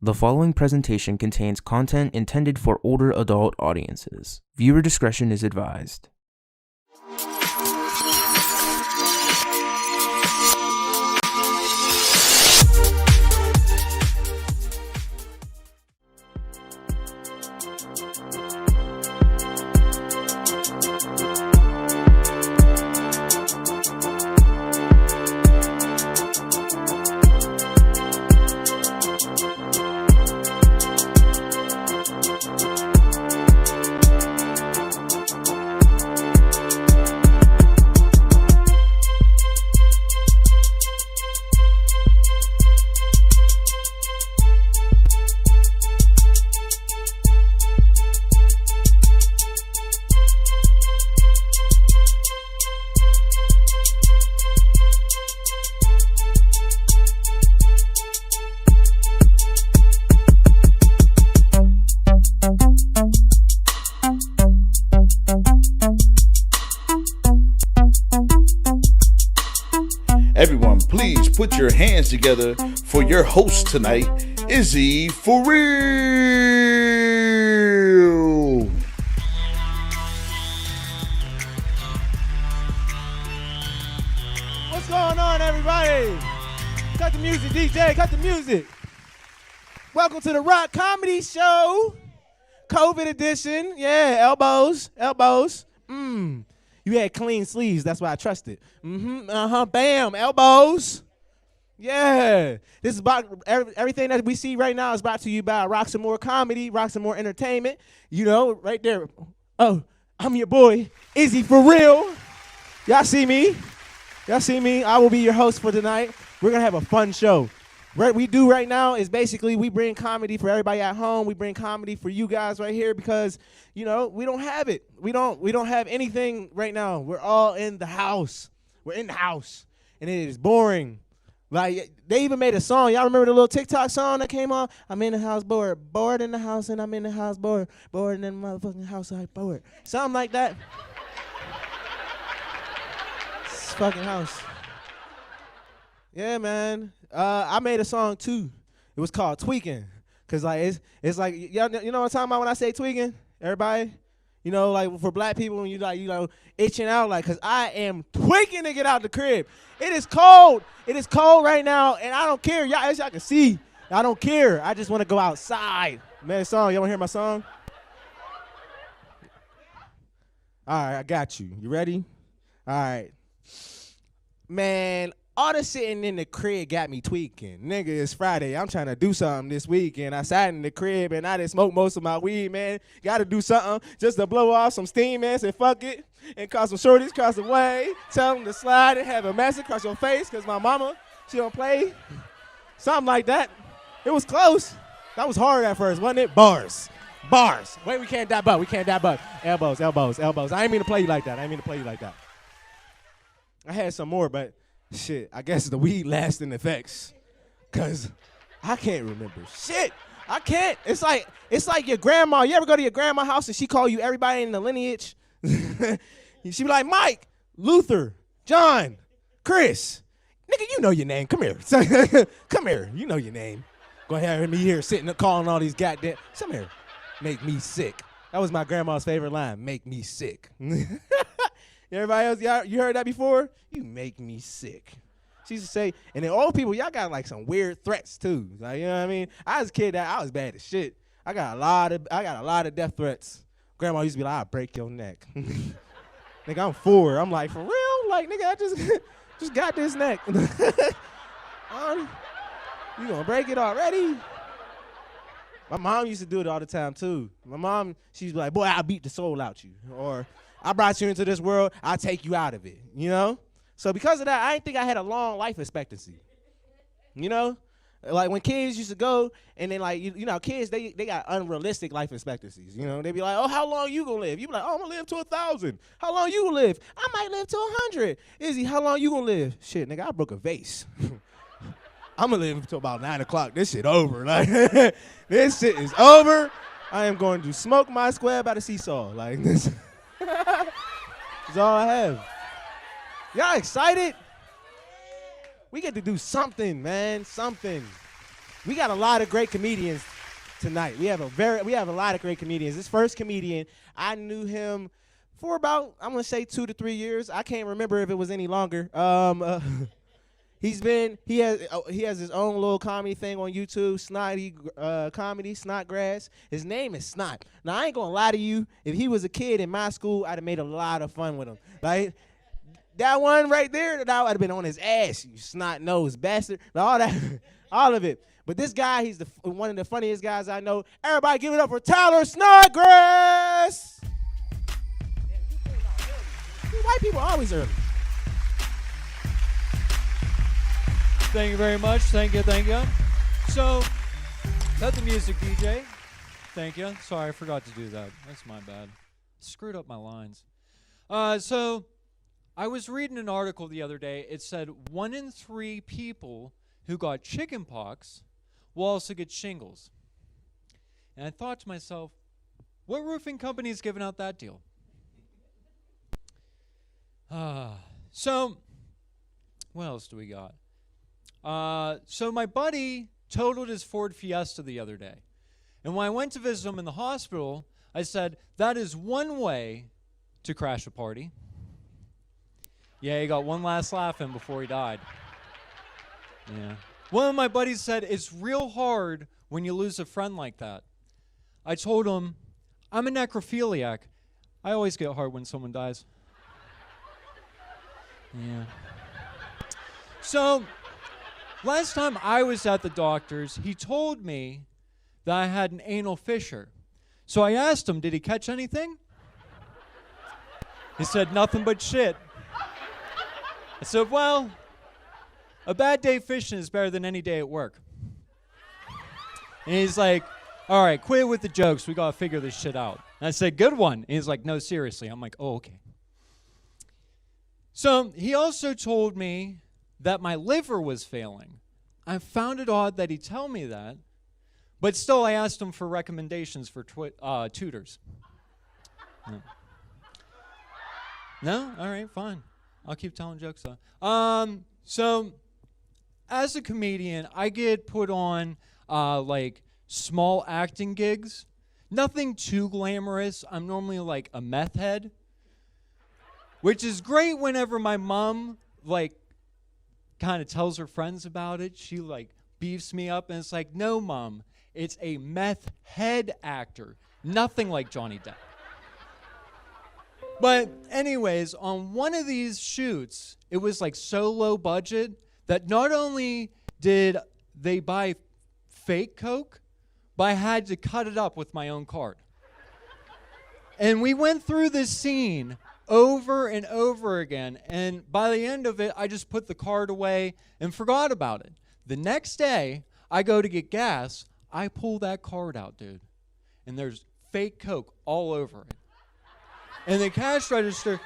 The following presentation contains content intended for older adult audiences. Viewer discretion is advised. Everyone, please put your hands together for your host tonight, Izzy for real. What's going on, everybody? Cut the music, DJ, cut the music. Welcome to the Rock Comedy Show, COVID edition. Yeah, elbows. You had clean sleeves, that's why I trusted. Bam, elbows. Yeah. This is about everything that we see right now is brought to you by Rock Some More Comedy, Rock Some More Entertainment. You know, right there. Oh, I'm your boy, Izzy for real. Y'all see me? I will be your host for tonight. We're going to have a fun show. What we do right now is basically we bring comedy for everybody at home. We bring comedy for you guys right here because, you know, we don't have it. We don't have anything right now. We're all in the house. We're in the house, and it is boring. Like, they even made a song. Y'all remember the little TikTok song that came on? I'm in the house bored in the house, and I'm in the house bored in the motherfucking house, I'm bored. Something like that. This fucking house. Yeah, man. I made a song too. It was called Tweaking. Cause like it's like you know what I'm talking about when I say tweaking? Everybody? You know, like for black people when you itching out, like, cause I am tweaking to get out the crib. It is cold. It is cold right now, and I don't care. Y'all, as y'all can see, I don't care. I just want to go outside. Man, song, y'all wanna hear my song? All right, I got you. You ready? All right. Man, all the sitting in the crib got me tweaking. Nigga, it's Friday. I'm trying to do something this week, and I sat in the crib, and I didn't smoke most of my weed, man. Got to do something just to blow off some steam, man. Say fuck it, and call some shorties cross the way. Tell them to slide and have a message across your face, because my mama, she don't play. Something like that. It was close. That was hard at first, wasn't it? Bars. Wait, we can't die butt. Elbows. I ain't mean to play you like that. I had some more, but shit, I guess the weed lasting effects, cause I can't remember shit. I can't. It's like your grandma. You ever go to your grandma's house and she call you everybody in the lineage? She be like, Mike, Luther, John, Chris. Nigga, you know your name. Come here. Come here. You know your name. Go ahead and me here sitting and calling all these goddamn. Come here. Make me sick. That was my grandma's favorite line. Make me sick. Everybody else, y'all, you heard that before? You make me sick. She used to say, and then old people, y'all got like some weird threats too. Like, you know what I mean? I was a kid that I was bad as shit. I got a lot of death threats. Grandma used to be like, I'll break your neck. Nigga, I'm 4. I'm like, for real? Like, nigga, I just got this neck. You gonna break it already? My mom used to do it all the time too. My mom, she's like, boy, I'll beat the soul out you. Or I brought you into this world, I'll take you out of it, you know? So because of that, I didn't think I had a long life expectancy, you know? Like when kids used to go and then like, you know, kids, they got unrealistic life expectancies, you know? They be like, oh, how long you gonna live? You be like, oh, I'm gonna live to 1,000. How long you gonna live? I might live to 100. Izzy, how long you gonna live? Shit, nigga, I broke a vase. I'm gonna live until about 9 o'clock. This shit over. Like, this shit is over. I am going to smoke my square by the seesaw. Like this. That's all I have. Y'all excited? We get to do something, man. Something. We got a lot of great comedians tonight. We have a lot of great comedians. This first comedian, I knew him for about, I'm gonna say 2 to 3 years. I can't remember if it was any longer. He has his own little comedy thing on YouTube, Snottycomedy, Snodgrass. His name is Snot. Now, I ain't gonna lie to you. If he was a kid in my school, I'd have made a lot of fun with him. Like, that one right there, that I'd have been on his ass, you snot-nosed bastard. All that, all of it. But this guy, he's one of the funniest guys I know. Everybody give it up for Tyler Snodgrass! White people are always early. Thank you very much. Thank you. So, that's the music, DJ. Thank you. Sorry, I forgot to do that. That's my bad. Screwed up my lines. So, I was reading an article the other day. It said 1 in 3 people who got chicken pox will also get shingles. And I thought to myself, what roofing company is giving out that deal? So, what else do we got? So my buddy totaled his Ford Fiesta the other day. And when I went to visit him in the hospital, I said, that is one way to crash a party. Yeah, he got one last laugh in before he died. Yeah. One of my buddies said, it's real hard when you lose a friend like that. I told him, I'm a necrophiliac. I always get hard when someone dies. Yeah. So, last time I was at the doctor's, he told me that I had an anal fissure. So I asked him, did he catch anything? He said, nothing but shit. I said, well, a bad day fishing is better than any day at work. And he's like, all right, quit with the jokes. We got to figure this shit out. And I said, good one. And he's like, no, seriously. I'm like, oh, okay. So he also told me that my liver was failing. I found it odd that he'd tell me that, but still I asked him for recommendations for tutors. No? No? All right, fine. I'll keep telling jokes though. So as a comedian, I get put on like small acting gigs. Nothing too glamorous. I'm normally like a meth head, which is great whenever my mom like kind of tells her friends about it. She like beefs me up and it's like, no, Mom, it's a meth head actor. Nothing like Johnny Depp. But anyways, on one of these shoots, it was like so low budget that not only did they buy fake Coke, but I had to cut it up with my own card. And we went through this scene over and over again, and by the end of it, I just put the card away and forgot about it. The next day, I go to get gas, I pull that card out, dude, and there's fake Coke all over it. And the cash register,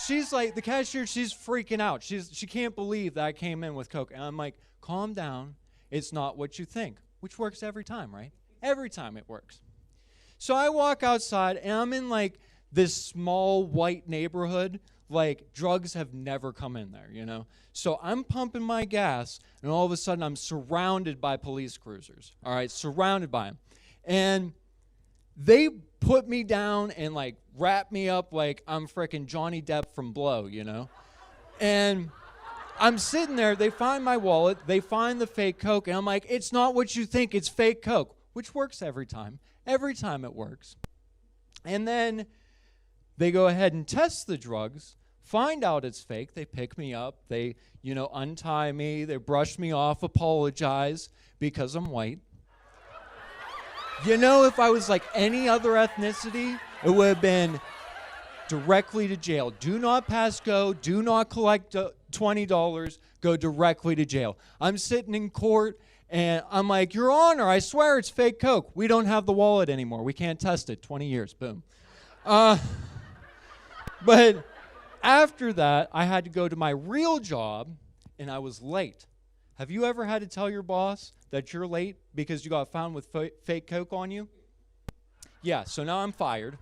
she's like, the cashier, she's freaking out. She can't believe that I came in with Coke. And I'm like, calm down, it's not what you think, which works every time, right? Every time it works. So I walk outside, and I'm in like this small white neighborhood, like drugs have never come in there, you know? So I'm pumping my gas, and all of a sudden I'm surrounded by police cruisers, all right, surrounded by them. And they put me down and like wrap me up like I'm frickin' Johnny Depp from Blow, you know? And I'm sitting there, they find my wallet, they find the fake Coke, and I'm like, it's not what you think, it's fake Coke, which works every time. Every time it works. And then they go ahead and test the drugs, find out it's fake, they pick me up, they, you know, untie me, they brush me off, apologize because I'm white. You know, if I was like any other ethnicity, it would have been directly to jail. Do not pass go, do not collect $20, go directly to jail. I'm sitting in court, and I'm like, Your Honor, I swear it's fake Coke. We don't have the wallet anymore. We can't test it. 20 years, boom. But after that, I had to go to my real job, and I was late. Have you ever had to tell your boss that you're late because you got found with fake Coke on you? Yeah, so now I'm fired.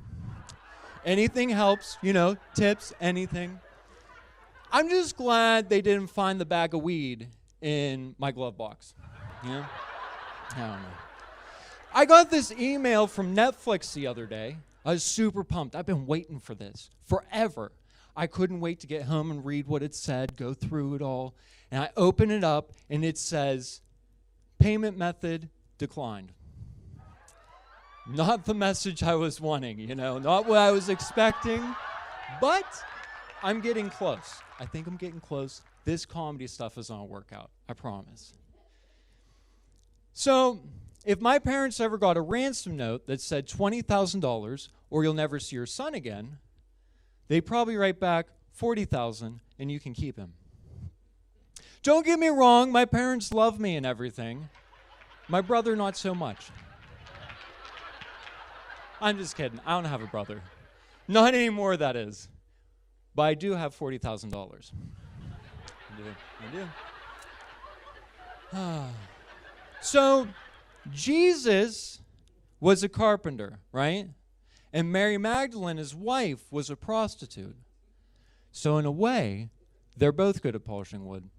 Anything helps, you know, tips, anything. I'm just glad they didn't find the bag of weed in my glove box. You know? I don't know. I got this email from Netflix the other day. I was super pumped. I've been waiting for this forever. I couldn't wait to get home and read what it said, go through it all. And I open it up, and it says, payment method declined. Not the message I was wanting, not what I was expecting, but I'm getting close. I think I'm getting close. This comedy stuff is gonna work out, I promise. So, if my parents ever got a ransom note that said $20,000 or you'll never see your son again, they probably write back $40,000 and you can keep him. Don't get me wrong, my parents love me and everything. My brother, not so much. I'm just kidding. I don't have a brother. Not anymore, that is. But I do have $40,000. I do. So, Jesus was a carpenter, right? And Mary Magdalene, his wife, was a prostitute. So in a way, they're both good at polishing wood.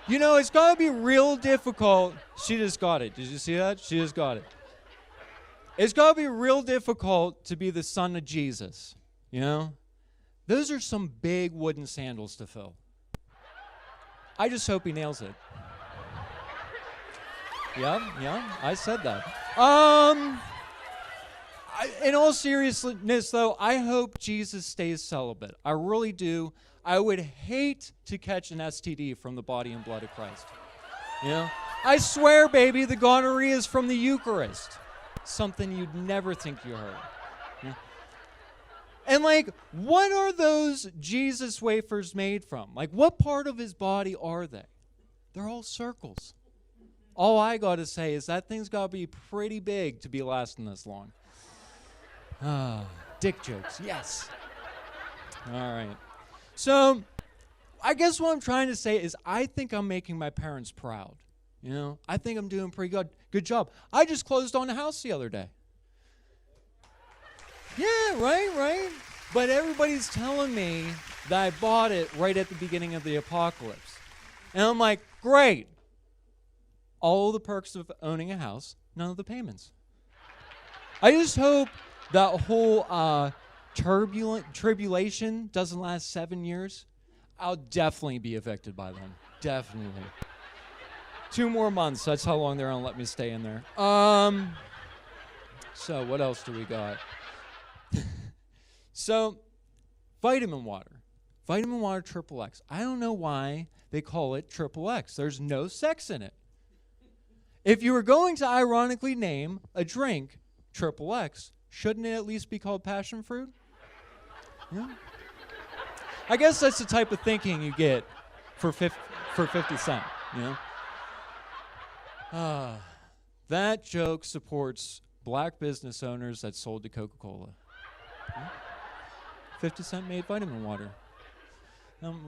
It's got to be real difficult. She just got it. Did you see that? She just got it. It's got to be real difficult to be the son of Jesus, Those are some big wooden sandals to fill. I just hope he nails it. Yeah, I said that. In all seriousness, though, I hope Jesus stays celibate. I really do. I would hate to catch an STD from the body and blood of Christ. I swear, baby, the gonorrhea is from the Eucharist. Something you'd never think you heard. Yeah. And, what are those Jesus wafers made from? What part of his body are they? They're all circles. All I got to say is that thing's got to be pretty big to be lasting this long. Dick jokes, yes. All right. So, I guess what I'm trying to say is I think I'm making my parents proud. I think I'm doing pretty good job. I just closed on a house the other day. Yeah, right. But everybody's telling me that I bought it right at the beginning of the apocalypse. And I'm like, great. All the perks of owning a house, none of the payments. I just hope that whole tribulation doesn't last 7 years. I'll definitely be evicted by then. Definitely. 2 more months, that's how long they're going to let me stay in there. So what else do we got? So, vitamin water. Vitamin water triple X. I don't know why they call it triple X. There's no sex in it. If you were going to ironically name a drink triple X, shouldn't it at least be called passion fruit? Yeah. I guess that's the type of thinking you get for 50 cents, That joke supports black business owners that sold to Coca-Cola. 50 cent made vitamin water.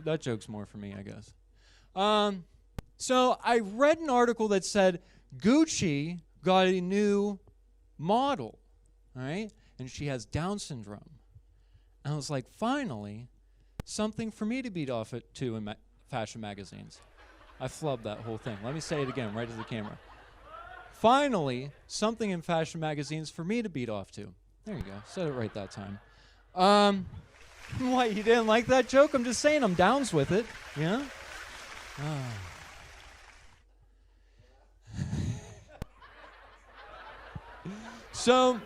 That joke's more for me, I guess. So I read an article that said Gucci got a new model, all right? And she has Down syndrome. And I was like, finally, something for me to beat off it to in fashion magazines. I flubbed that whole thing. Let me say it again, right to the camera. Finally, something in fashion magazines for me to beat off to. There you go. Said it right that time. What, you didn't like that joke? I'm just saying I'm downs with it. Yeah? So,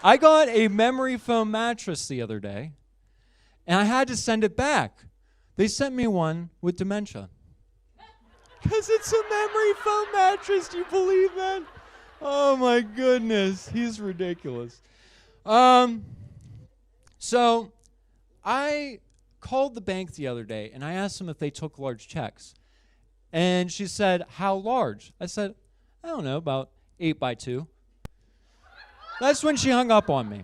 I got a memory foam mattress the other day, and I had to send it back. They sent me one with dementia. Because it's a memory foam mattress. Do you believe that? Oh, my goodness. He's ridiculous. So, I called the bank the other day, and I asked them if they took large checks. And she said, how large? I said, I don't know, about 8x2. That's when she hung up on me.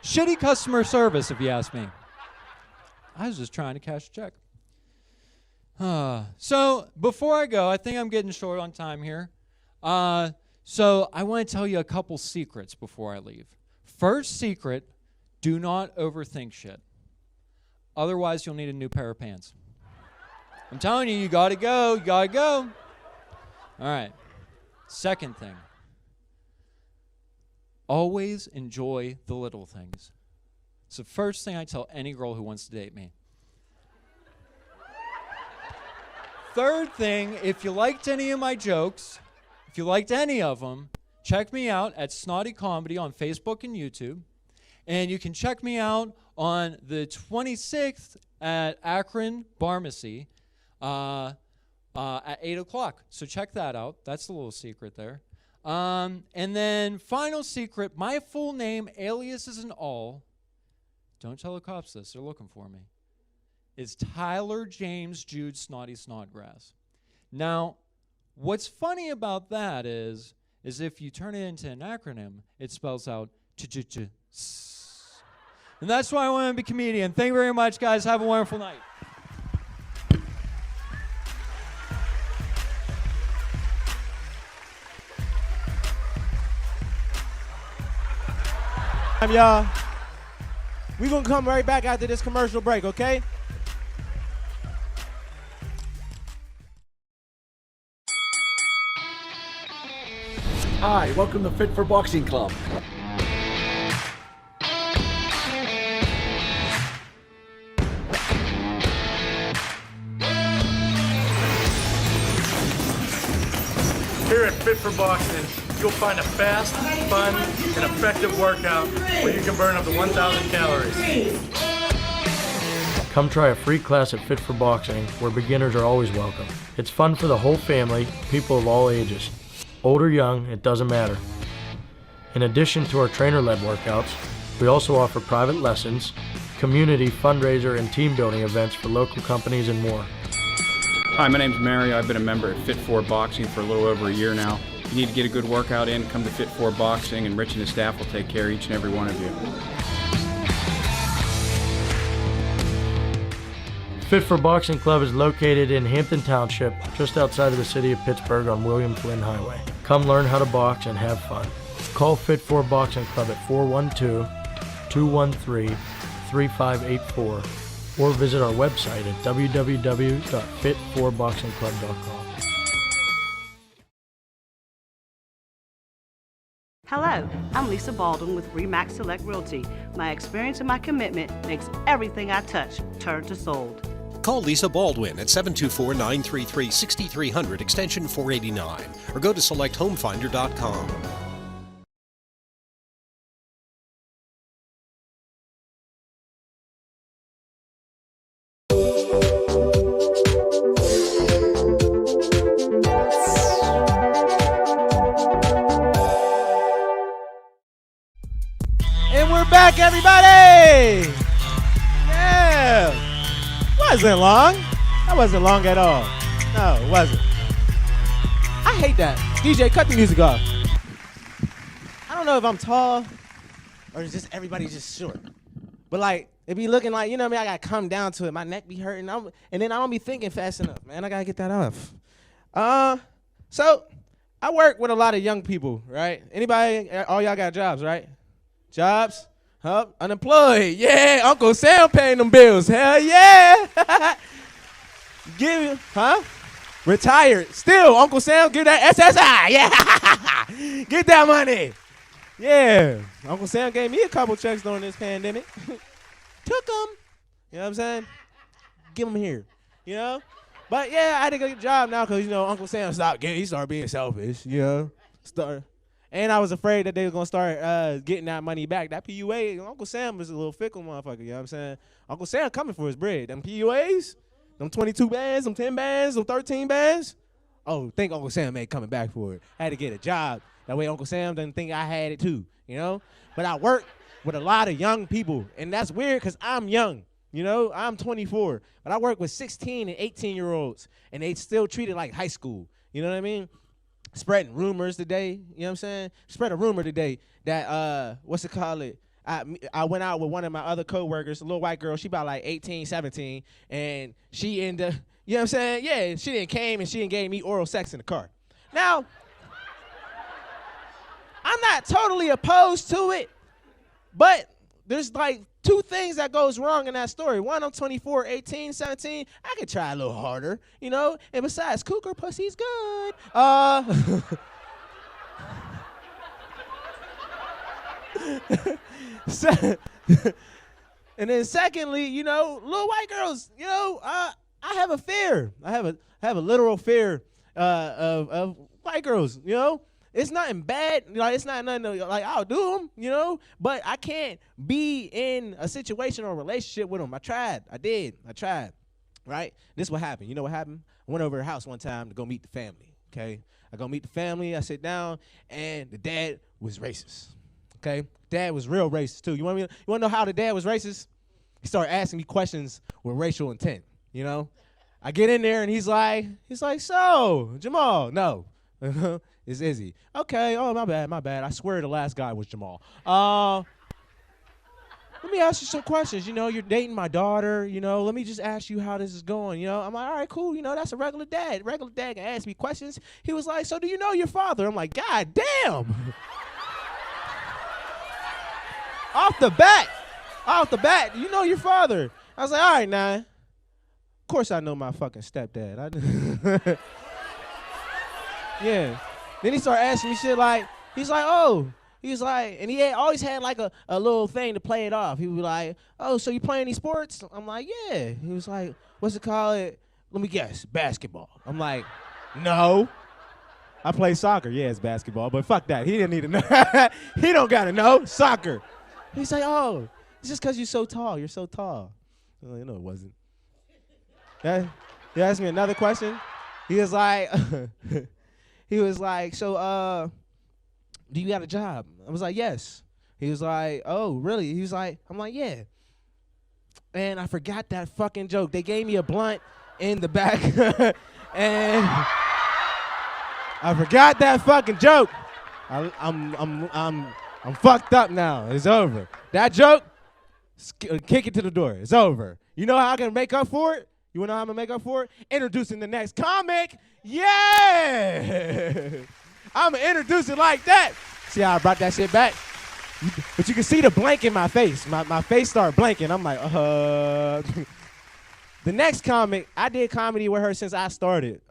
Shitty customer service, if you ask me. I was just trying to cash a check. So, before I go, I think I'm getting short on time here. So, I want to tell you a couple secrets before I leave. First secret, do not overthink shit. Otherwise, you'll need a new pair of pants. I'm telling you, you gotta go. You gotta go. All right. Second thing. Always enjoy the little things. It's the first thing I tell any girl who wants to date me. Third thing, if you liked any of my jokes, if you liked any of them, check me out at Snottycomedy on Facebook and YouTube. And you can check me out on the 26th at Akron Pharmacy at 8 o'clock. So check that out. That's a little secret there. And then final secret, my full name, aliases and all, don't tell the cops this, they're looking for me, is Tyler James Jude Snotty Snodgrass. Now, what's funny about that is if you turn it into an acronym, it spells out ch-ch-ch-s. And that's why I want to be a comedian. Thank you very much, guys. Have a wonderful night. Y'all, we're going to come right back after this commercial break, okay? Hi, welcome to Fit for Boxing Club. Here at Fit for Boxing, you'll find a fast, fun, and effective workout where you can burn up to 1,000 calories. Come try a free class at Fit for Boxing, where beginners are always welcome. It's fun for the whole family, people of all ages. Old or young, it doesn't matter. In addition to our trainer-led workouts, we also offer private lessons, community, fundraiser, and team building events for local companies and more. Hi, my name's Mario. I've been a member at Fit4 Boxing for a little over a year now. If you need to get a good workout in, come to Fit4 Boxing, and Rich and his staff will take care of each and every one of you. Fit for Boxing Club is located in Hampton Township, just outside of the city of Pittsburgh on William Flynn Highway. Come learn how to box and have fun. Call Fit4 Boxing Club at 412-213-3584 or visit our website at www.fit4boxingclub.com. Hello, I'm Lisa Baldwin with Remax Select Realty. My experience and my commitment makes everything I touch turn to sold. Call Lisa Baldwin at 724-933-6300 extension 489 or go to selecthomefinder.com. And we're back, everybody! Yeah! Wasn't long. That wasn't long at all. No, it wasn't. I hate that. DJ, cut the music off. I don't know if I'm tall or is just everybody just short. But like, it be looking like, you know what I mean? I gotta come down to it. My neck be hurting. And then I don't be thinking fast enough, man. I gotta get that off. So I work with a lot of young people, right? Anybody, all y'all got jobs, right? Jobs? Huh? Unemployed. Yeah, Uncle Sam paying them bills. Hell yeah. Give you, huh? Retired. Still, Uncle Sam give that SSI. Yeah. Get that money. Yeah. Uncle Sam gave me a couple checks during this pandemic. Took them. You know what I'm saying? Give them here. You know? But yeah, I had to get a job now because, you know, Uncle Sam he started being selfish, you know? And I was afraid that they were going to start getting that money back. That PUA, Uncle Sam was a little fickle motherfucker, you know what I'm saying? Uncle Sam coming for his bread. Them PUAs, them 22 bands, them 10 bands, them 13 bands. Oh, think Uncle Sam ain't coming back for it. I had to get a job. That way Uncle Sam doesn't think I had it too, you know? But I work with a lot of young people, and that's weird because I'm young, you know? I'm 24, but I work with 16 and 18-year-olds, and they still treat it like high school, you know what I mean? Spreading rumors today, you know what I'm saying? Spread a rumor today that, what's it called? I went out with one of my other coworkers, a little white girl. She about like 18, 17, and she ended, you know what I'm saying? Yeah, she didn't came and she didn't gave me oral sex in the car. Now, I'm not totally opposed to it, but there's like two things that goes wrong in that story. One, I'm 24, 18, 17. I could try a little harder, you know? And besides, cougar pussy's good. And then secondly, you know, little white girls, you know, I have a fear. I have a literal fear of white girls, you know? It's nothing bad, like it's not nothing like I'll do them, you know, but I can't be in a situation or a relationship with them. I tried, right? This is what happened. You know what happened? I went over to her house one time to go meet the family, okay? I go meet the family, I sit down, and the dad was racist, okay? Dad was real racist too. You want to know how the dad was racist? He started asking me questions with racial intent, you know? I get in there and he's like, so, Jamal, no. It's Izzy. Okay, oh, my bad. I swear the last guy was Jamal. Let me ask you some questions. You know, you're dating my daughter, you know, let me just ask you how this is going, you know. I'm like, all right, cool, you know, that's a regular dad. Regular dad can ask me questions. He was like, so do you know your father? I'm like, God damn. Off the bat, you know your father. I was like, all right, now. Of course I know my fucking stepdad. Yeah. Then he started asking me shit like, he's like, and he always had like a little thing to play it off. He was like, oh, so you play any sports? I'm like, yeah. He was like, what's it called? Let me guess, basketball. I'm like, no. I play soccer. Yeah, it's basketball, but fuck that. He didn't need to know. He don't gotta know. Soccer. He's like, oh, it's just because you're so tall. You're so tall. I'm like, no, it wasn't. He asked me another question. He was like, so, do you got a job? I was like, yes. He was like, oh, really? He was like, I'm like, yeah. And I forgot that fucking joke. They gave me a blunt in the back, and I forgot that fucking joke. I'm fucked up now. It's over. That joke, kick it to the door. It's over. You know how I can make up for it? You wanna know how I'm gonna make up for it? Introducing the next comic. Yeah! I'm gonna introduce it like that. See how I brought that shit back? But you can see the blank in my face. My face started blanking. I'm like, The next comic, I did comedy with her since I started.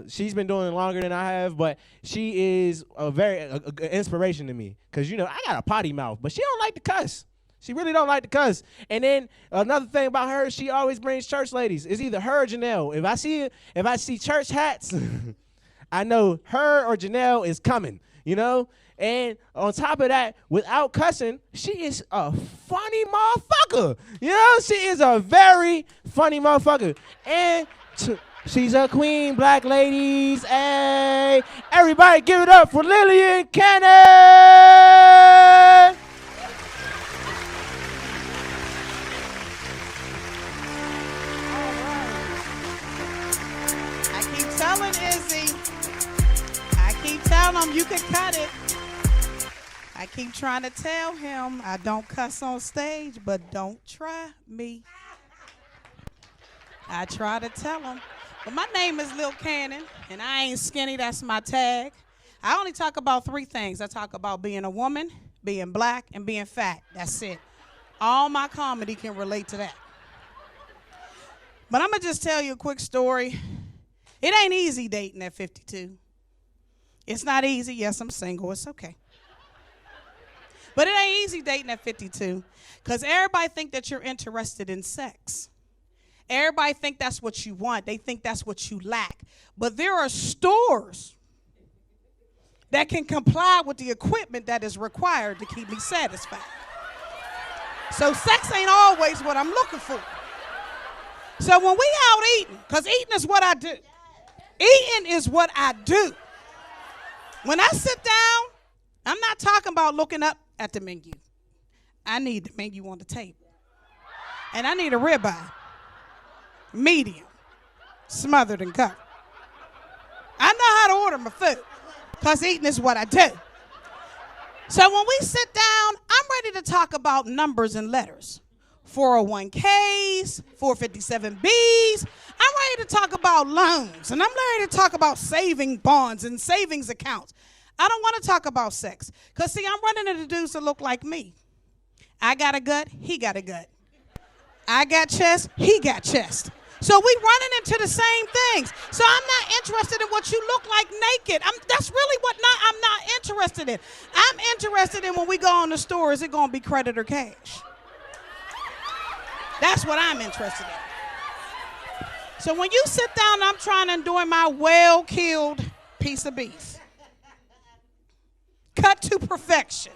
She's been doing it longer than I have, but she is a very inspiration to me. Because, you know, I got a potty mouth, but she don't like to cuss. She really don't like to cuss. And then another thing about her, she always brings church ladies. It's either her or Janelle. If I see church hats, I know her or Janelle is coming, you know? And on top of that, without cussing, she is a funny motherfucker. You know, she is a very funny motherfucker. And she's a queen, black ladies. Hey, everybody give it up for Lillian Cannon. Telling Izzy, I keep telling him you can cut it. I keep trying to tell him I don't cuss on stage, but don't try me. I try to tell him. But my name is Lil Cannon, and I ain't skinny. That's my tag. I only talk about three things. I talk about being a woman, being black, and being fat. That's it. All my comedy can relate to that. But I'm going to just tell you a quick story. It ain't easy dating at 52. It's not easy. Yes, I'm single. It's okay. But it ain't easy dating at 52 because everybody think that you're interested in sex. Everybody think that's what you want. They think that's what you lack. But there are stores that can comply with the equipment that is required to keep me satisfied. So sex ain't always what I'm looking for. So when we out eating, because eating is what I do. Eating is what I do. When I sit down, I'm not talking about looking up at the menu. I need the menu on the table. And I need a ribeye, medium, smothered and covered. I know how to order my food because eating is what I do. So when we sit down, I'm ready to talk about numbers and letters. 401ks, 457Bs. I'm ready to talk about loans, and I'm ready to talk about saving bonds and savings accounts. I don't want to talk about sex, because, see, I'm running into dudes that look like me. I got a gut, he got a gut. I got chest, he got chest. So we running into the same things. So I'm not interested in what you look like naked. That's really what I'm not interested in. I'm interested in when we go in the store, is it going to be credit or cash? That's what I'm interested in. So when you sit down, I'm trying to enjoy my well-killed piece of beef. Cut to perfection.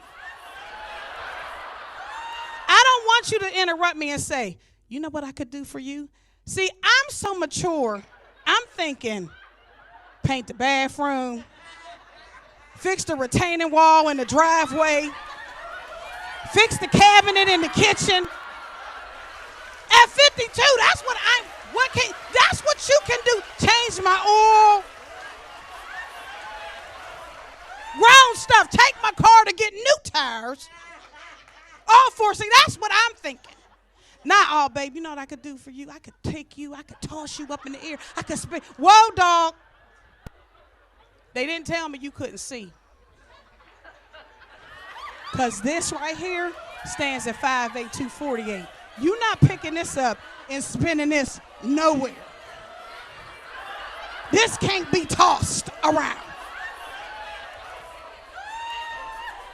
I don't want you to interrupt me and say, you know what I could do for you? See, I'm so mature, I'm thinking paint the bathroom, fix the retaining wall in the driveway, fix the cabinet in the kitchen. At 52, that's what you can do. Change my oil. Ground stuff, take my car to get new tires. All for, see, that's what I'm thinking. Not all, babe, you know what I could do for you? I could take you, I could toss you up in the air. I could spin. Whoa, dog. They didn't tell me you couldn't see. Because this right here stands at 5'8", 248. You're not picking this up and spinning this nowhere. This can't be tossed around.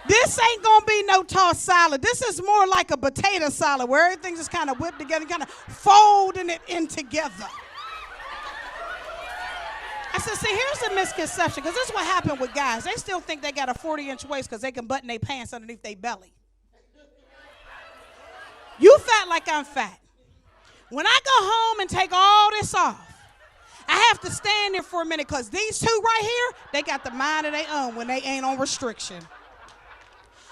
This ain't gonna be no tossed salad. This is more like a potato salad where everything's just kind of whipped together, kind of folding it in together. I said, see, here's a misconception, because this is what happened with guys. They still think they got a 40-inch waist because they can button their pants underneath their belly. You fat like I'm fat. When I go home and take all this off, I have to stand there for a minute because these two right here, they got the mind of their own when they ain't on restriction.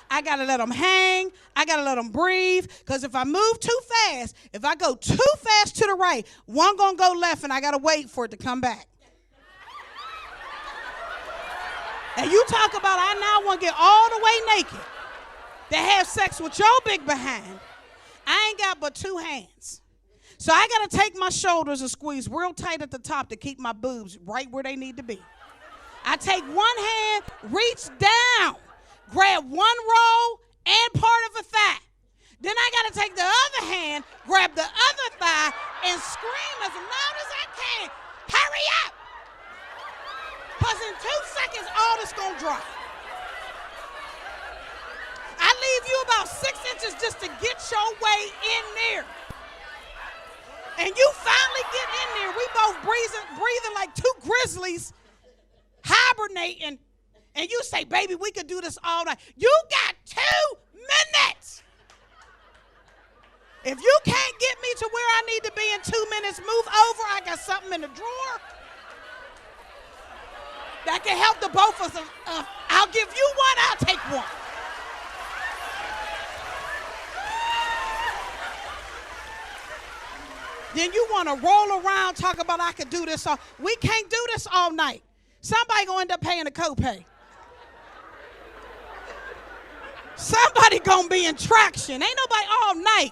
I got to let them hang. I got to let them breathe. Because if I move too fast, if I go too fast to the right, one going to go left and I got to wait for it to come back. And you talk about I now want to get all the way naked to have sex with your big behind. I ain't got but two hands. So I got to take my shoulders and squeeze real tight at the top to keep my boobs right where they need to be. I take one hand, reach down. Grab one roll and part of a thigh. Then I got to take the other hand, grab the other thigh, and scream as loud as I can, hurry up! Because in 2 seconds, all this going to drop. I leave you about 6 inches just to get your way in there. And you finally get in there. We both breathing like two grizzlies, hibernating. And you say, baby, we could do this all night. You got 2 minutes. If you can't get me to where I need to be in 2 minutes, move over. I got something in the drawer that can help the both of us. I'll give you one, I'll take one. Then you want to roll around, talk about I could do this all. We can't do this all night. Somebody gonna end up paying a copay. Somebody gonna be in traction. Ain't nobody all night.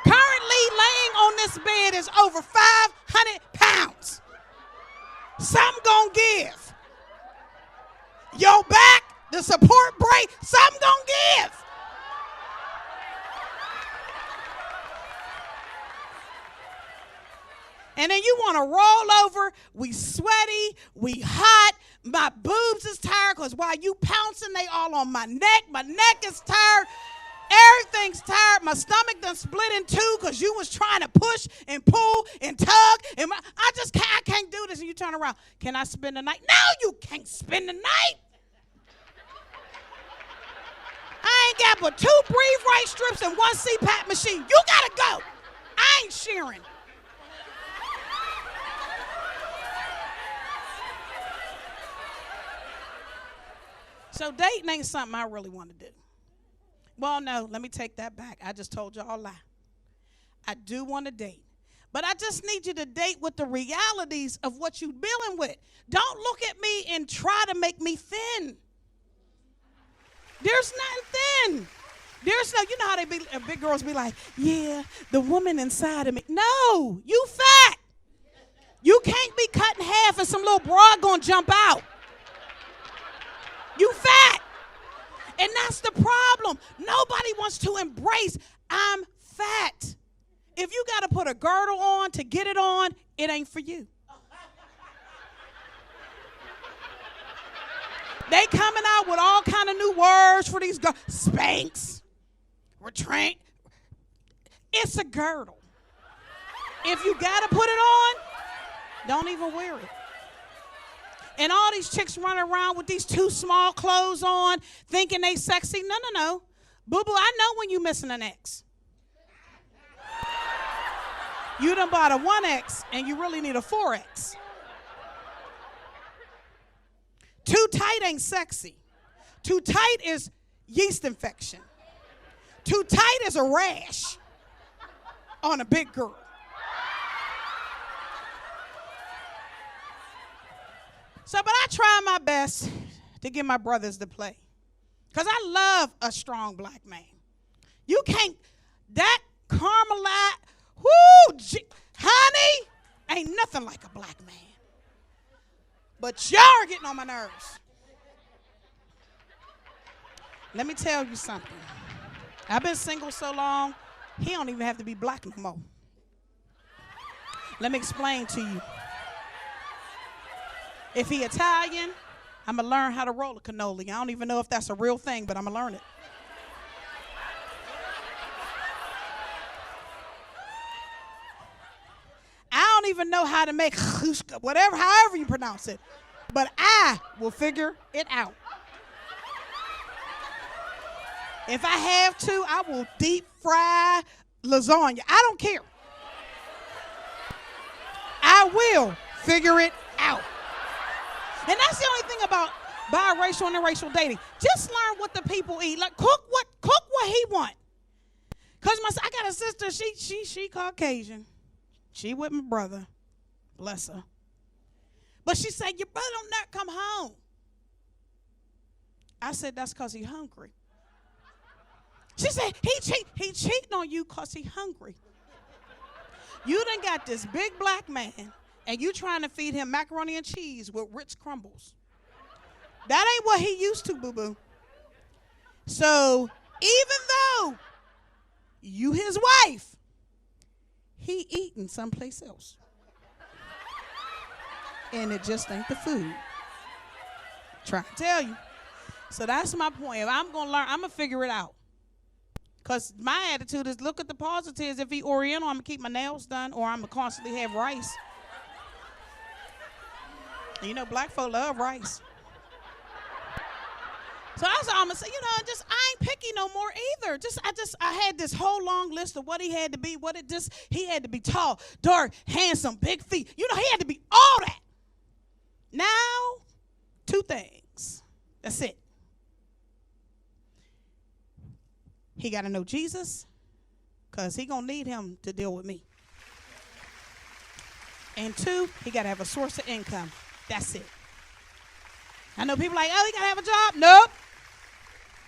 Currently laying on this bed is over 500 pounds. Some gonna give. Your back, the support break, some gonna give. And then you want to roll over. We sweaty. We hot. My boobs is tired because while you pouncing, they all on my neck. My neck is tired. Everything's tired. My stomach done split in two because you was trying to push and pull and tug. And I can't do this. And you turn around. Can I spend the night? No, you can't spend the night. I ain't got but 2 breathe right strips and 1 CPAP machine. You got to go. I ain't sharing. So dating ain't something I really want to do. Well, no, let me take that back. I just told y'all a lie. I do want to date. But I just need you to date with the realities of what you're dealing with. Don't look at me and try to make me thin. There's nothing thin. There's no, you know how they be, big girls be like, yeah, the woman inside of me. No, you fat. You can't be cut in half and some little broad gonna jump out. You fat. And that's the problem. Nobody wants to embrace, I'm fat. If you got to put a girdle on to get it on, it ain't for you. They coming out with all kind of new words for these girls. Spanx, retraint. It's a girdle. If you got to put it on, don't even wear it. And all these chicks running around with these too small clothes on, thinking they sexy. No. Boo-boo, I know when you missing an X. You done bought a 1X and you really need a 4X. Too tight ain't sexy. Too tight is yeast infection. Too tight is a rash on a big girl. So, but I try my best to get my brothers to play. Because I love a strong black man. You can't, that Carmelite, honey, ain't nothing like a black man. But y'all are getting on my nerves. Let me tell you something. I've been single so long, he don't even have to be black no more. Let me explain to you. If he Italian, I'm going to learn how to roll a cannoli. I don't even know if that's a real thing, but I'm going to learn it. I don't even know how to make whatever, however you pronounce it. But I will figure it out. If I have to, I will deep fry lasagna. I don't care. I will figure it out. And that's the only thing about biracial and interracial dating. Just learn what the people eat. Like cook what he want. Cause I got a sister. She Caucasian. She with my brother. Bless her. But she said, your brother don't not come home. I said, that's cause he hungry. She said, he cheating on you cause he hungry. You done got this big black man and you trying to feed him macaroni and cheese with Ritz crumbles. That ain't what he used to, boo-boo. So even though you his wife, he eating someplace else. And it just ain't the food. Trying to tell you. So that's my point. If I'm going to learn, I'm going to figure it out. Because my attitude is look at the positives. If he Oriental, I'm going to keep my nails done or I'm going to constantly have rice. And you know, black folk love rice. So that's all I'm going to say. You know, I ain't picky no more either. I had this whole long list of what he had to be, he had to be tall, dark, handsome, big feet. You know, he had to be all that. Now, 2 things. That's it. He got to know Jesus because he going to need him to deal with me. And 2, he got to have a source of income. That's it. I know people like, oh, he got to have a job. Nope.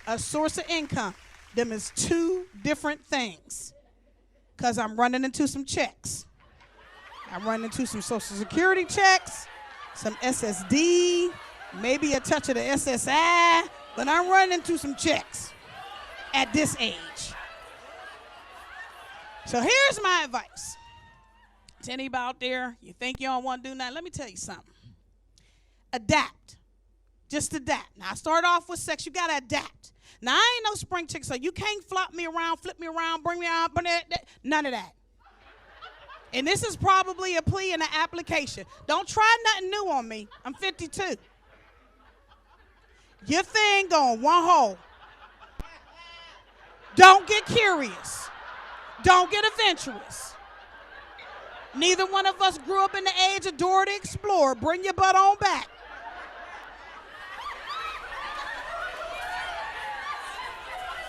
A source of income. Them is 2 different things because I'm running into some checks. I'm running into some Social Security checks, some SSD, maybe a touch of the SSI, but I'm running into some checks at this age. So here's my advice. To anybody out there, you think you don't want to do nothing, let me tell you something. Adapt. Just adapt. Now, I start off with sex. You got to adapt. Now, I ain't no spring chick, so you can't flip me around, bring me out, none of that. And this is probably a plea and an application. Don't try nothing new on me. I'm 52. Your thing going one hole. Don't get curious. Don't get adventurous. Neither one of us grew up in the age of Dora the Explorer. Bring your butt on back.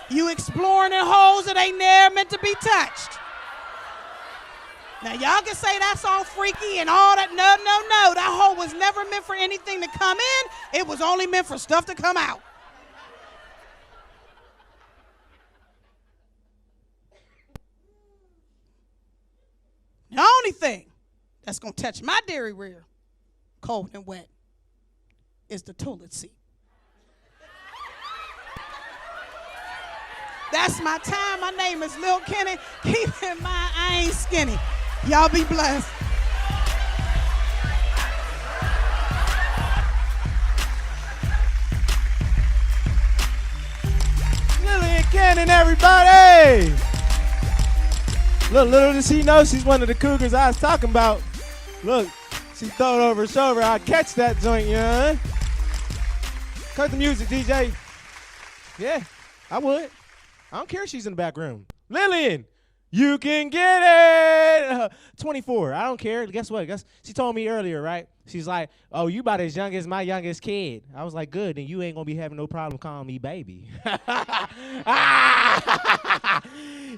You exploring in holes that ain't never meant to be touched. Now, y'all can say that's all freaky and all that. No. That hole was never meant for anything to come in. It was only meant for stuff to come out. The only thing that's going to touch my dairy rear, cold and wet, is the toilet seat. That's my time. My name is Lil Kenny. Keep in mind, I ain't skinny. Y'all be blessed. Lillian Cannon, everybody! Look, little does she know she's one of the cougars I was talking about. Look, she throw it over her shoulder. I'll catch that joint, you know? Cut the music, DJ. Yeah, I would. I don't care if she's in the back room. Lillian, you can get it. 24. I don't care. Guess what? She told me earlier, right? She's like, oh, you about as young as my youngest kid. I was like, good. Then you ain't going to be having no problem calling me baby.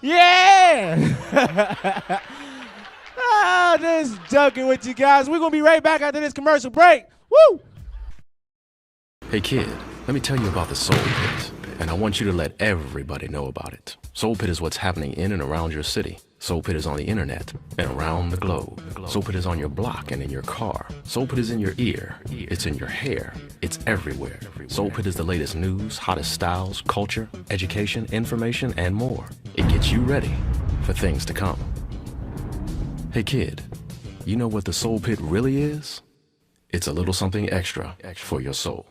Yeah. Just joking with you guys. We're going to be right back after this commercial break. Woo! Hey, kid, let me tell you about the Soul Pit. And I want you to let everybody know about it. Soul Pit is what's happening in and around your city. Soul Pit is on the internet and around the globe. Soul Pit is on your block and in your car. Soul Pit is in your ear. It's in your hair. It's everywhere. Soul Pit is the latest news, hottest styles, culture, education, information, and more. It gets you ready for things to come. Hey kid, you know what the Soul Pit really is? It's a little something extra for your soul.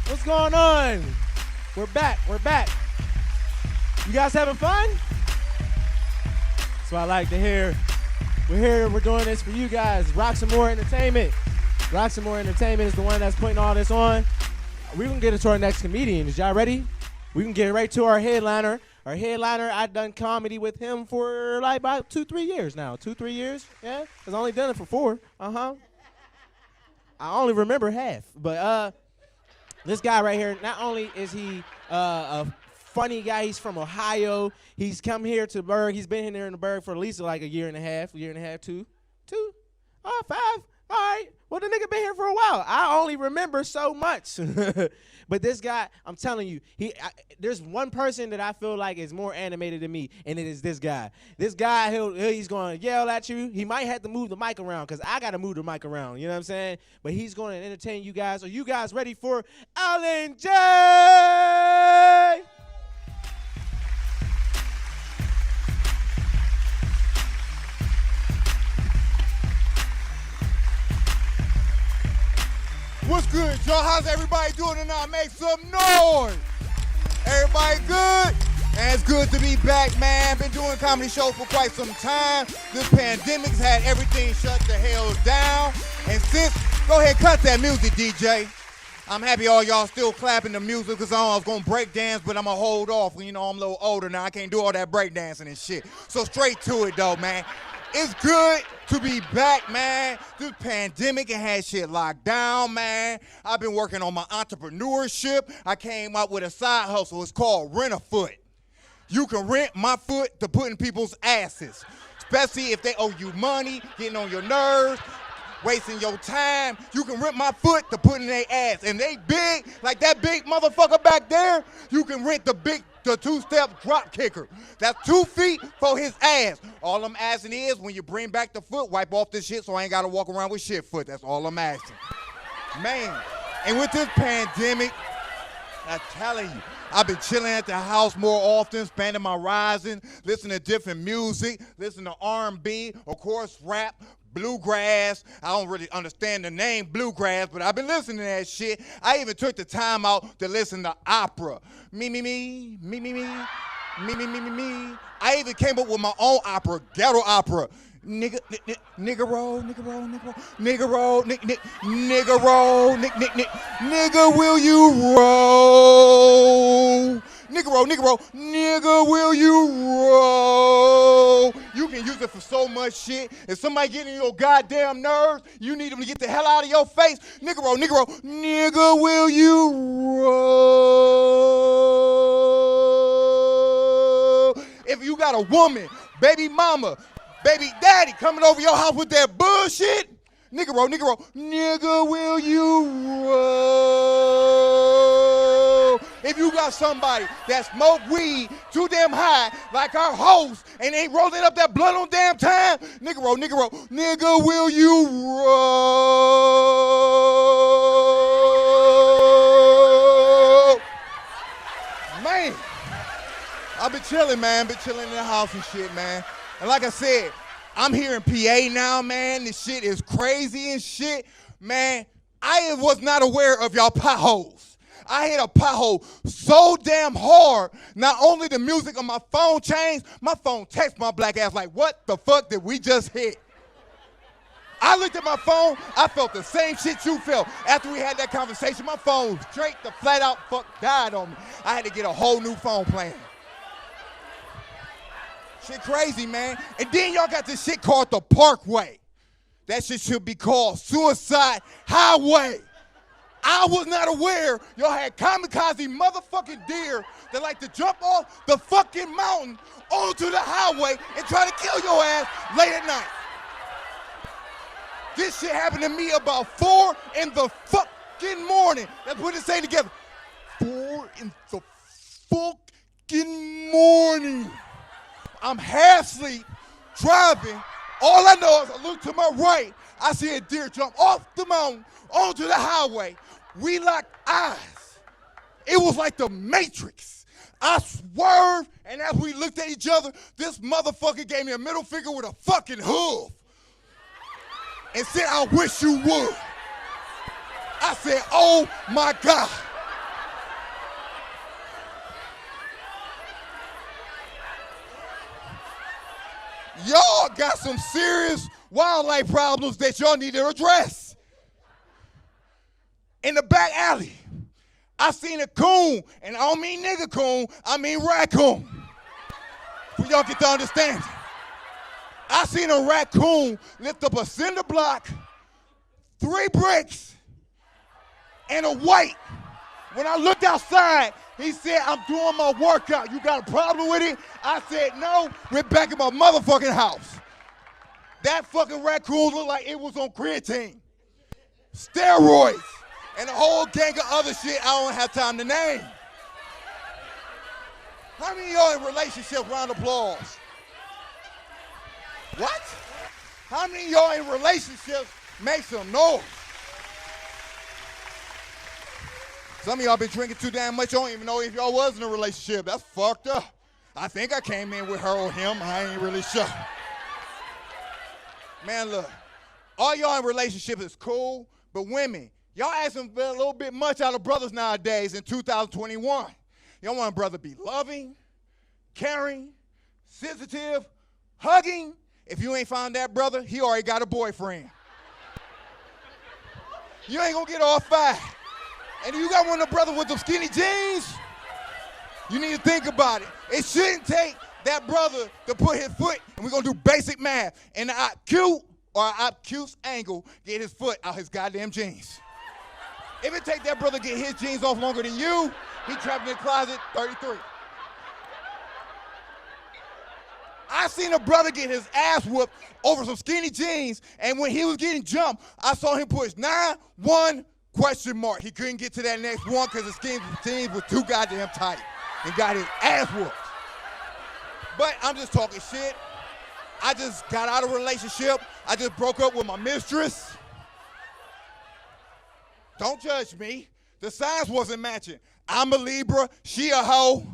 What's going on? We're back. You guys having fun? That's what I like to hear. We're here, we're doing this for you guys. Rock Some More Entertainment. Rock Some More Entertainment is the one that's putting all this on. We can get into our next comedian. Is y'all ready? We can get right to our headliner. Our headliner, I've done comedy with him for like about 2-3 years now. 2-3 years, yeah? I've only done it for 4. I only remember half. But this guy right here, not only is he a funny guy, he's from Ohio. He's come here to Berg. He's been here in the Berg for at least like a year and a half, 2. 5. All right. Well, the nigga been here for a while. I only remember so much. But this guy, I'm telling you, there's one person that I feel like is more animated than me, and it is this guy. This guy, he's going to yell at you. He might have to move the mic around because I got to move the mic around. You know what I'm saying? But he's going to entertain you guys. Are you guys ready for Alan J? What's good, y'all? How's everybody doing tonight? Make some noise. Everybody good? And it's good to be back, man. Been doing comedy shows for quite some time. This pandemic's had everything shut the hell down. And since, go ahead, cut that music, DJ. I'm happy all y'all still clapping the music because I was going to break dance, but I'm going to hold off. You know, I'm a little older now. I can't do all that break dancing and shit. So straight to it, though, man. It's good to be back, man. This pandemic and had shit locked down, man. I've been working on my entrepreneurship. I came up with a side hustle. It's called Rent-A-Foot. You can rent my foot to put in people's asses, especially if they owe you money, getting on your nerves, wasting your time. You can rent my foot to put in their ass. And they big, like that big motherfucker back there, you can rent the two-step drop kicker. That's 2 feet for his ass. All I'm asking is when you bring back the foot, wipe off this shit so I ain't got to walk around with shit foot. That's all I'm asking. Man, and with this pandemic, I'm telling you, I've been chilling at the house more often, spending my rising, listening to different music, listening to R&B, of course, rap, bluegrass. I don't really understand the name bluegrass, but I've been listening to that shit. I even took the time out to listen to opera. Me. I even came up with my own opera, ghetto opera. Nigga roll, will you roll? Nigga, will you roll? You can use it for so much shit. If somebody getting your goddamn nerves, you need them to get the hell out of your face. Nigga roll, nigga, will you roll? If you got a woman, baby mama, baby daddy coming over your house with that bullshit, nigga roll, nigga, will you roll? If you got somebody that smoke weed too damn high, like our host, and ain't rolling up that blunt on damn time, nigga roll, nigga, will you roll? Man, I've been chilling, man. Been chilling in the house and shit, man. And like I said, I'm here in PA now, man. This shit is crazy and shit. Man, I was not aware of y'all potholes. I hit a pothole so damn hard, not only the music on my phone changed, my phone text my black ass like, what the fuck did we just hit? I looked at my phone, I felt the same shit you felt. After we had that conversation, my phone straight the flat out fuck died on me. I had to get a whole new phone plan. Shit crazy, man. And then y'all got this shit called the Parkway. That shit should be called Suicide Highway. I was not aware y'all had kamikaze motherfucking deer that like to jump off the fucking mountain onto the highway and try to kill your ass late at night. This shit happened to me about 4 in the fucking morning. Let's put it say together. 4 in the fucking morning. I'm half asleep, driving. All I know is I look to my right. I see a deer jump off the mountain onto the highway. We locked eyes. It was like the Matrix. I swerved, and as we looked at each other, this motherfucker gave me a middle finger with a fucking hoof and said, I wish you would. I said, oh my God. Y'all got some serious wildlife problems that y'all need to address. In the back alley, I seen a coon, and I don't mean nigga coon, I mean raccoon. For y'all get to understand. I seen a raccoon lift up a cinder block, 3 bricks, and a weight. When I looked outside, he said, I'm doing my workout. You got a problem with it? I said, no. Went back in my motherfucking house. That fucking raccoon looked like it was on creatine, steroids, and a whole gang of other shit I don't have time to name. How many of y'all in relationships? Round of applause. What? How many of y'all in relationships? Make some noise. Some of y'all been drinking too damn much. I don't even know if y'all was in a relationship. That's fucked up. I think I came in with her or him. I ain't really sure. Man, look, all y'all in relationships is cool, but women, y'all asking a little bit much out of brothers nowadays in 2021. Y'all want a brother to be loving, caring, sensitive, hugging. If you ain't found that brother, he already got a boyfriend. You ain't gonna get all 5. and you got one of the brothers with the skinny jeans, you need to think about it. It shouldn't take that brother to put his foot, and we're going to do basic math, and the obtuse or obtuse angle get his foot out his goddamn jeans. If it take that brother to get his jeans off longer than you, he trapped in the closet 33. I seen a brother get his ass whooped over some skinny jeans, and when he was getting jumped, I saw him push 9-1 ? He couldn't get to that next one because his skinny jeans were too goddamn tight and got his ass whooped. But I'm just talking shit. I just got out of a relationship. I just broke up with my mistress. Don't judge me. The signs wasn't matching. I'm a Libra, she a hoe.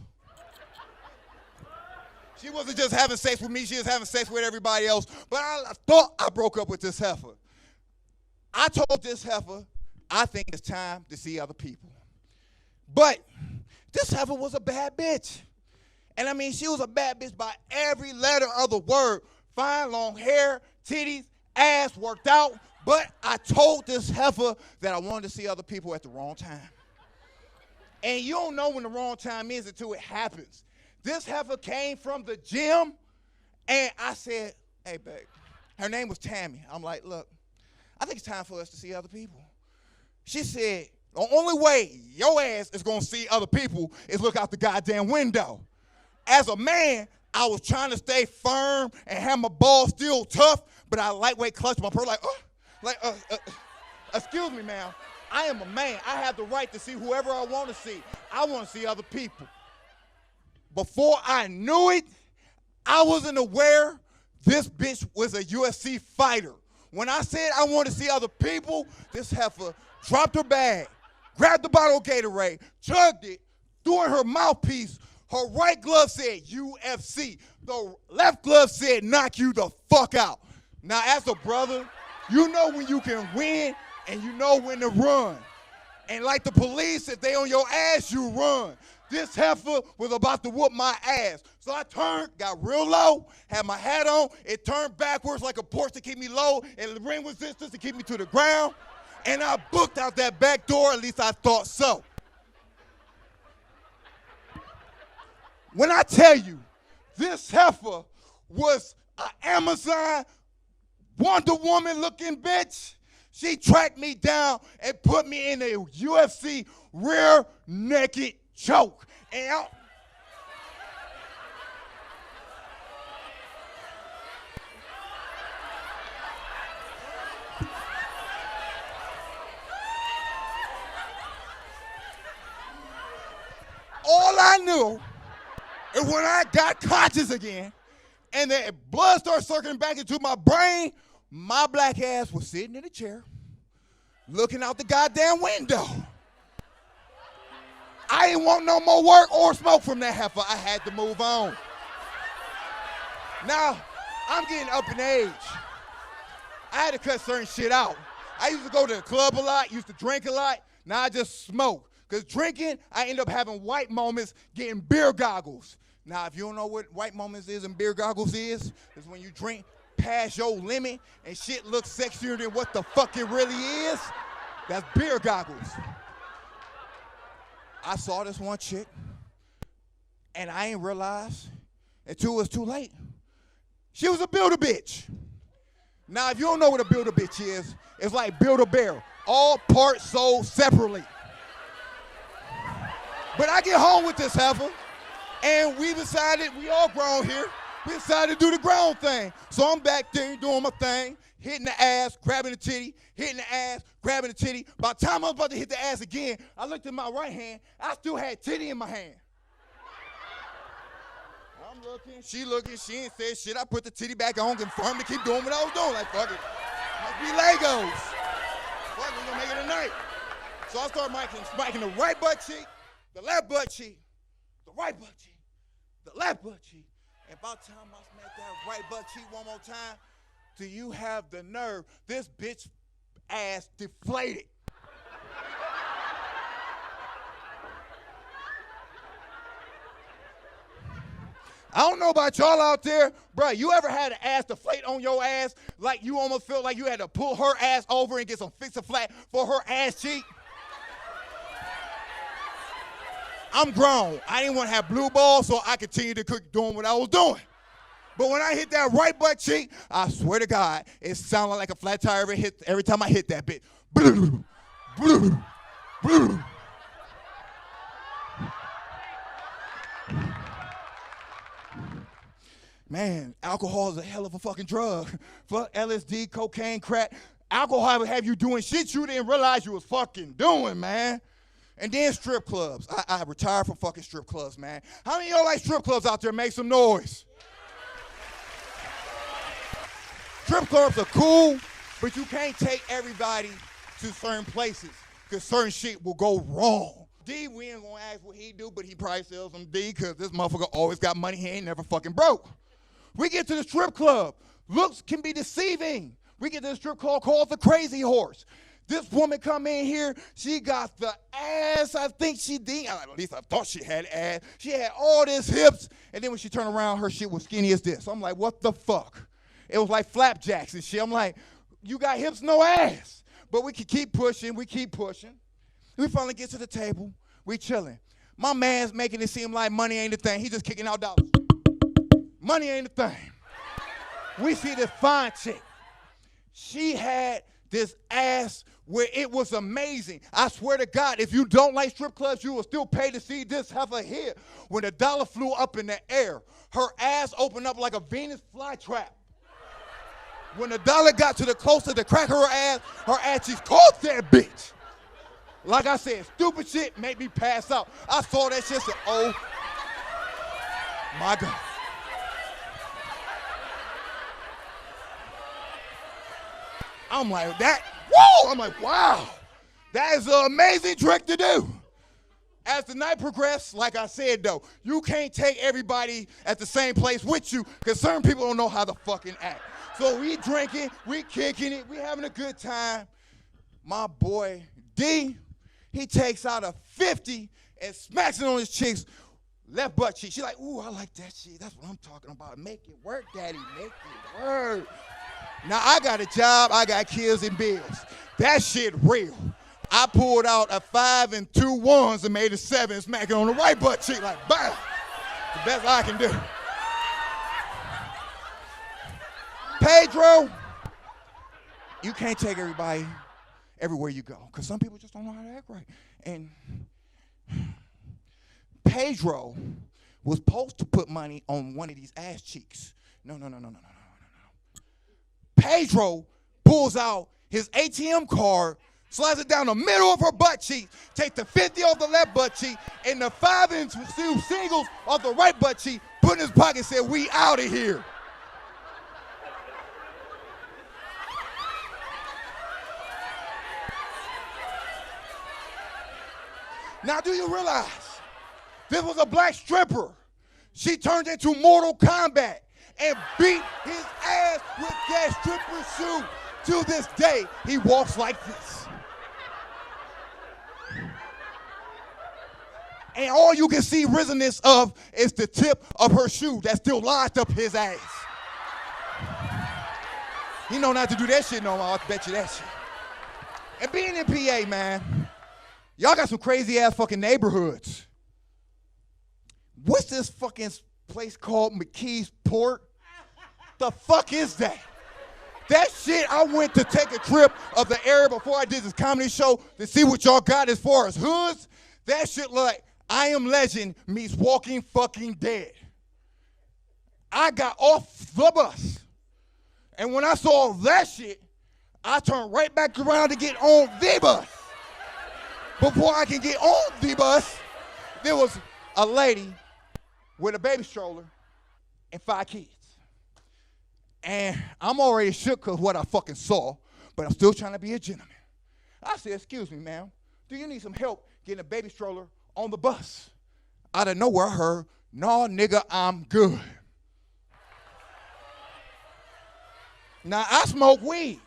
She wasn't just having sex with me, she was having sex with everybody else. But I thought I broke up with this heifer. I told this heifer, I think it's time to see other people. But this heifer was a bad bitch. And I mean, she was a bad bitch by every letter of the word. Fine, long hair, titties, ass, worked out. But I told this heifer that I wanted to see other people at the wrong time. And you don't know when the wrong time is until it happens. This heifer came from the gym, and I said, hey, babe, her name was Tammy. I'm like, look, I think it's time for us to see other people. She said, the only way your ass is going to see other people is look out the goddamn window. As a man, I was trying to stay firm and have my balls still tough, but I lightweight clutched my pearl excuse me, ma'am. I am a man. I have the right to see whoever I want to see. I want to see other people. Before I knew it, I wasn't aware this bitch was a UFC fighter. When I said I wanted to see other people, this heifer dropped her bag, grabbed the bottle of Gatorade, chugged it, threw in her mouthpiece. Her right glove said UFC. The left glove said knock you the fuck out. Now, as a brother, you know when you can win and you know when to run. And like the police, if they on your ass, you run. This heifer was about to whoop my ass. So I turned, got real low, had my hat on. It turned backwards like a Porsche to keep me low and the ring resistance to keep me to the ground. And I booked out that back door, at least I thought so. When I tell you, this heifer was an Amazon Wonder Woman looking bitch, she tracked me down and put me in a UFC rear naked choke. And all I knew is when I got conscious again and the blood started circling back into my brain, my black ass was sitting in a chair looking out the goddamn window. I didn't want no more work or smoke from that heifer. I had to move on. Now, I'm getting up in age. I had to cut certain shit out. I used to go to the club a lot, used to drink a lot. Now I just smoke. Because drinking, I end up having white moments, getting beer goggles. Now, if you don't know what white moments is and beer goggles is when you drink past your limit and shit looks sexier than what the fuck it really is. That's beer goggles. I saw this one chick, and I ain't realized until it was too late. She was a Build-A-Bitch. Now, if you don't know what a Build-A-Bitch is, it's like Build-A-Bear. All parts sold separately. But I get home with this heifer, and we decided, we all grown here, we decided to do the grown thing. So I'm back there doing my thing, hitting the ass, grabbing the titty, hitting the ass, grabbing the titty. By the time I was about to hit the ass again, I looked at my right hand, I still had titty in my hand. I'm looking, she ain't said shit. I put the titty back on, confirmed to keep doing what I was doing. Like, fuck it, must be Legos. Fuck, we gonna make it tonight. So I started spiking the right butt cheek, the left butt cheek, the right butt cheek, the left butt cheek. And by the time I smack that right butt cheek one more time, do you have the nerve? This bitch ass deflated. I don't know about y'all out there, bro. You ever had an ass deflate on your ass like you almost felt like you had to pull her ass over and get some fix-a-flat for her ass cheek? I'm grown. I didn't want to have blue balls, so I continued to keep doing what I was doing. But when I hit that right butt cheek, I swear to God, it sounded like a flat tire every time I hit that bit. Man, alcohol is a hell of a fucking drug. Fuck LSD, cocaine, crack. Alcohol will have you doing shit you didn't realize you was fucking doing, man. And then strip clubs. I retired from fucking strip clubs, man. How many of y'all like strip clubs out there? Make some noise. Strip clubs are cool, but you can't take everybody to certain places because certain shit will go wrong. D, we ain't gonna ask what he do, but he probably sells some D because this motherfucker always got money. He ain't never fucking broke. We get to the strip club. Looks can be deceiving. We get to the strip club called the Crazy Horse. This woman come in here, she got the ass I think she did. At least I thought she had ass. She had all this hips, and then when she turned around, her shit was skinny as this. I'm like, what the fuck? It was like flapjacks and shit. I'm like, you got hips, no ass. But we can keep pushing, we keep pushing. We finally get to the table, we chilling. My man's making it seem like money ain't the thing. He just kicking out dollars. Money ain't the thing. We see this fine chick. She had this ass where it was amazing. I swear to God, if you don't like strip clubs, you will still pay to see this heifer here. When the dollar flew up in the air, her ass opened up like a Venus flytrap. When the dollar got to the closer to crack her ass just caught that bitch. Like I said, stupid shit made me pass out. I saw that shit and said, oh my God. I'm like, that, whoa! I'm like, wow, that is an amazing trick to do. As the night progressed, like I said though, you can't take everybody at the same place with you because certain people don't know how to fucking act. So we drinking, we kicking it, we having a good time. My boy D, he takes out a 50 and smacks it on his chick's left butt cheek. She's like, ooh, I like that shit. That's what I'm talking about. Make it work, daddy, make it work. Now, I got a job, I got kids and bills. That shit real. I pulled out a 5 and 2 1s and made a 7 and smacked it on the right butt cheek like, bam. The best I can do. Pedro, you can't take everybody everywhere you go because some people just don't know how to act right. And Pedro was supposed to put money on one of these ass cheeks. No. Pedro pulls out his ATM card, slides it down the middle of her butt cheek, take the 50 off the left butt cheek, and the 5 and 2 singles off the right butt cheek, put in his pocket and said, we out of here. Now, do you realize this was a black stripper? She turned into Mortal Kombat and beat his ass with that stripper shoe. To this day, he walks like this. And all you can see risenness of is the tip of her shoe that still lodged up his ass. He know not to do that shit no more, I bet you that shit. And being in PA, man, y'all got some crazy ass fucking neighborhoods. What's this fucking place called McKee's Port? The fuck is that? That shit, I went to take a trip of the area before I did this comedy show to see what y'all got as far as hoods. That shit look like I Am Legend meets Walking Fucking Dead. I got off the bus. And when I saw that shit, I turned right back around to get on the bus. Before I can get on the bus, there was a lady with a baby stroller and 5 kids. And I'm already shook because what I fucking saw, but I'm still trying to be a gentleman. I said, excuse me, ma'am, do you need some help getting a baby stroller on the bus? Out of nowhere, I heard, no, nigga, I'm good. Now, I smoke weed,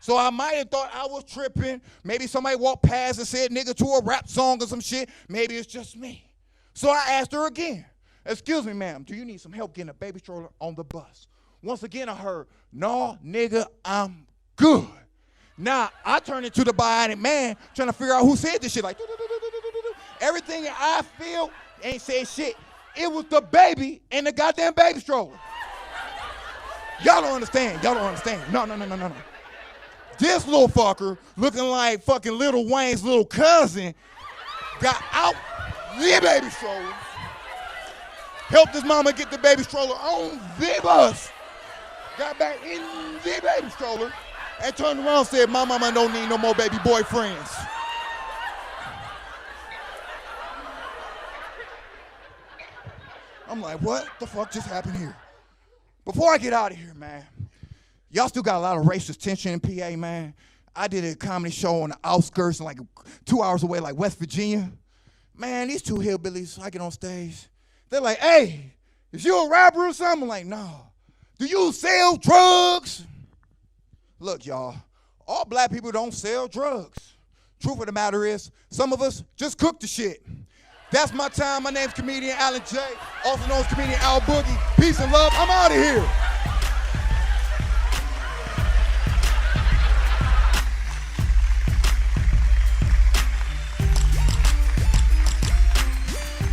so I might have thought I was tripping. Maybe somebody walked past and said nigga to a rap song or some shit. Maybe it's just me. So I asked her again, excuse me, ma'am, do you need some help getting a baby stroller on the bus? Once again, I heard, no, nigga, I'm good. Now, I turned into the bionic man trying to figure out who said this shit. Like, Everything I feel ain't said shit. It was the baby and the goddamn baby stroller. Y'all don't understand. Y'all don't understand. No. This little fucker, looking like fucking Lil Wayne's little cousin, got out the baby stroller, helped his mama get the baby stroller on the bus, got back in the baby stroller, and turned around and said, my mama don't need no more baby boyfriends. I'm like, what the fuck just happened here? Before I get out of here, man, y'all still got a lot of racist tension in PA, man. I did a comedy show on the outskirts, like 2 hours away, like West Virginia. Man, these two hillbillies, I get on stage. They're like, hey, is you a rapper or something? I'm like, no. Do you sell drugs? Look, y'all, all black people don't sell drugs. Truth of the matter is, some of us just cook the shit. That's my time. My name's comedian Alan J, also known as comedian Al Boogie. Peace and love. I'm out of here.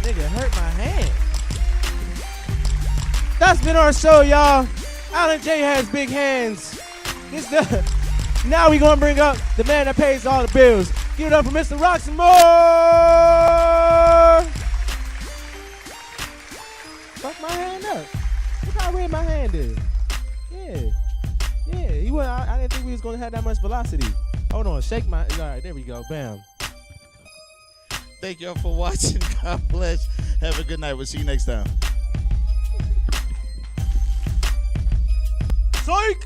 Nigga hurt my hand. That's been our show, y'all. Alan J has big hands. Now we gonna bring up the man that pays all the bills. Give it up for Mr. Roxamore. Fuck my hand up. Look how red my hand is. Yeah. I didn't think we was gonna have that much velocity. Hold on, shake my. All right, there we go. Bam. Thank y'all for watching. God bless. Have a good night. We'll see you next time. Psych.